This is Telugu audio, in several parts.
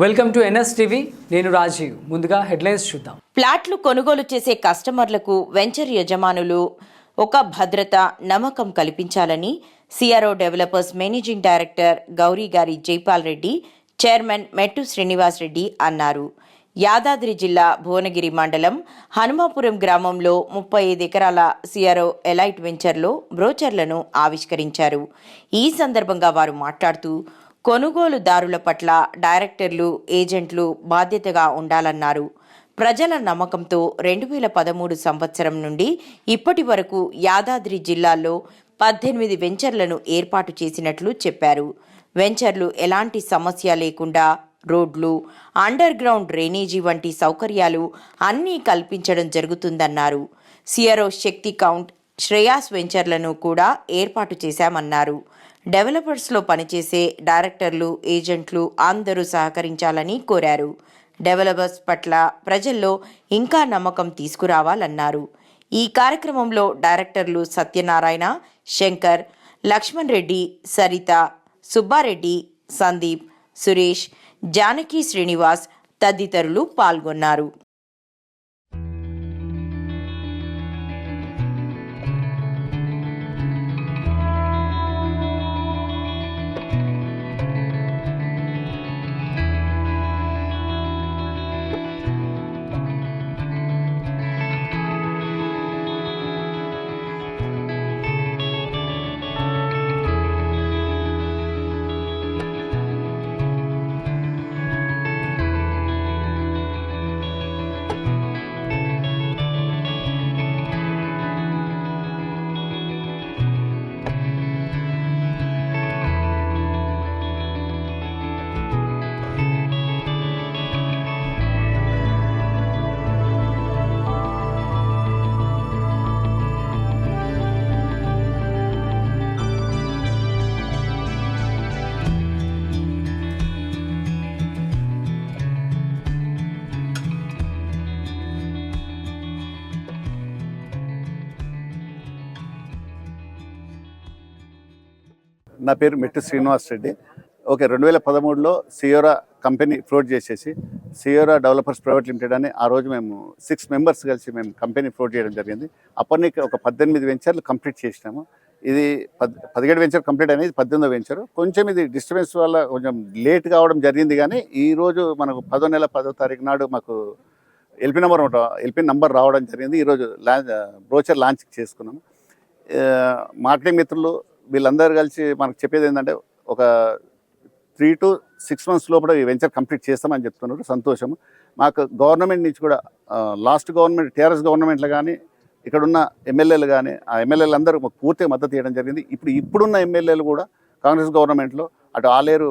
Welcome to NS TV. నేను రాజీవ్. ముందుగా హెడ్లైన్స్ చూద్దాం. ప్లాట్లు కొనుగోలు చేసే కస్టమర్లకు వెంచర్ యజమానులు ఒక భద్రత, నమ్మకం కల్పించాలని సిఆర్ఓ డెవలపర్స్ మేనేజింగ్ డైరెక్టర్ గౌరీగారి జైపాల్ రెడ్డి, చైర్మన్ మెట్టు శ్రీనివాస్ రెడ్డి అన్నారు. యాదాద్రి జిల్లా భువనగిరి మండలం హనుమాపురం గ్రామంలో 35 ఎకరాల సిఆర్ఓ ఎలైట్ వెంచర్లో బ్రోచర్లను ఆవిష్కరించారు. ఈ సందర్భంగా వారు మాట్లాడుతూ కొనుగోలుదారుల పట్ల డైరెక్టర్లు, ఏజెంట్లు బాధ్యతగా ఉండాలన్నారు. ప్రజల నమ్మకంతో 2013 సంవత్సరం నుండి ఇప్పటి వరకు యాదాద్రి జిల్లాలో 18 వెంచర్లను ఏర్పాటు చేసినట్లు చెప్పారు. వెంచర్లు ఎలాంటి సమస్య లేకుండా రోడ్లు, అండర్ గ్రౌండ్ డ్రైనేజీ వంటి సౌకర్యాలు అన్నీ కల్పించడం జరుగుతుందన్నారు. సిఆర్ఓ శక్తి కౌంట్, శ్రేయాస్ వెంచర్లను కూడా ఏర్పాటు చేశామన్నారు. డెవలపర్స్లో పనిచేసే డైరెక్టర్లు, ఏజెంట్లు అందరూ సహకరించాలని కోరారు. డెవలపర్స్ పట్ల ప్రజల్లో ఇంకా నమ్మకం తీసుకురావాలన్నారు. ఈ కార్యక్రమంలో డైరెక్టర్లు సత్యనారాయణ, శంకర్, లక్ష్మణ్ రెడ్డి, సరిత, సుబ్బారెడ్డి, సందీప్, సురేష్, జానకి శ్రీనివాస్ తదితరులు పాల్గొన్నారు. నా పేరు మెట్టు శ్రీనివాస్ రెడ్డి. 2013లో సియోరా కంపెనీ ఫ్లోట్ చేసేసి సియోరా డెవలపర్స్ ప్రైవేట్ లిమిటెడ్ అని ఆ రోజు మేము 6 మెంబర్స్ కలిసి మేము కంపెనీ ఫ్లోట్ చేయడం జరిగింది. అప్పటికి 18 వెంచర్లు కంప్లీట్ చేసినాము. ఇది 17 వెంచర్ కంప్లీట్ అనేది 18వ వెంచర్. కొంచెం ఇది డిస్టర్బెన్స్ వల్ల కొంచెం లేట్ కావడం జరిగింది. కానీ ఈరోజు మనకు 10వ నెల 10వ తారీఖు నాడు మాకు ఎల్పీ నంబర్ రావడం జరిగింది. ఈరోజు బ్రోచర్ లాంచ్ చేసుకున్నాము. మార్కెటింగ్ మిత్రులు వీళ్ళందరూ కలిసి మనకు చెప్పేది ఏంటంటే ఒక 3 to 6 months లోపల ఈ వెంచర్ కంప్లీట్ చేస్తామని చెప్తున్నారు. సంతోషము. మాకు గవర్నమెంట్ నుంచి కూడా లాస్ట్ గవర్నమెంట్ టీఆర్ఎస్ గవర్నమెంట్లో కానీ ఇక్కడున్న ఎమ్మెల్యేలు కానీ ఆ ఎమ్మెల్యేలు అందరూ పూర్తిగా మద్దతు ఇవ్వడం జరిగింది. ఇప్పుడున్న ఎమ్మెల్యేలు కూడా కాంగ్రెస్ గవర్నమెంట్లో అటు ఆలేరు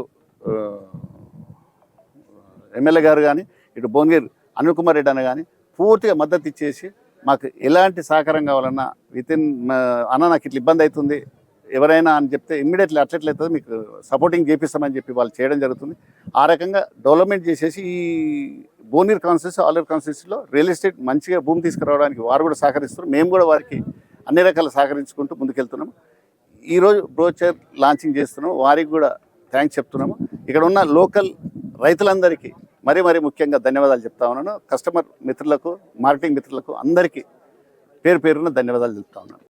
ఎమ్మెల్యే గారు కానీ ఇటు భువనగిరి అనిల్ కుమార్ రెడ్డి అన్న కానీ పూర్తిగా మద్దతు ఇచ్చేసి మాకు ఎలాంటి సహకారం కావాలన్నా అన్న నాకు ఇట్లా ఇబ్బంది అవుతుంది ఎవరైనా అని చెప్తే ఇమ్మీడియట్లీ అట్లెట్లయితుంది మీకు సపోర్టింగ్ చేపిస్తామని చెప్పి వాళ్ళు చేయడం జరుగుతుంది. ఆ రకంగా డెవలప్మెంట్ చేసేసి ఈ భువనగిరి కాన్స్టిట్యూన్సీ, ఆలేరు కాన్స్టిట్యూన్సీలో రియల్ ఎస్టేట్ మంచిగా భూమి తీసుకురావడానికి వారు కూడా సహకరిస్తున్నారు. మేము కూడా వారికి అన్ని రకాల సహకరించుకుంటూ ముందుకెళ్తున్నాము. ఈరోజు బ్రోచర్ లాంచింగ్ చేస్తున్నాము. వారికి కూడా థ్యాంక్స్ చెప్తున్నాము. ఇక్కడ ఉన్న లోకల్ రైతులందరికీ మరీ ముఖ్యంగా ధన్యవాదాలు చెప్తా ఉన్నాను. కస్టమర్ మిత్రులకు, మార్కెటింగ్ మిత్రులకు అందరికీ పేరున ధన్యవాదాలు చెప్తా ఉన్నాను.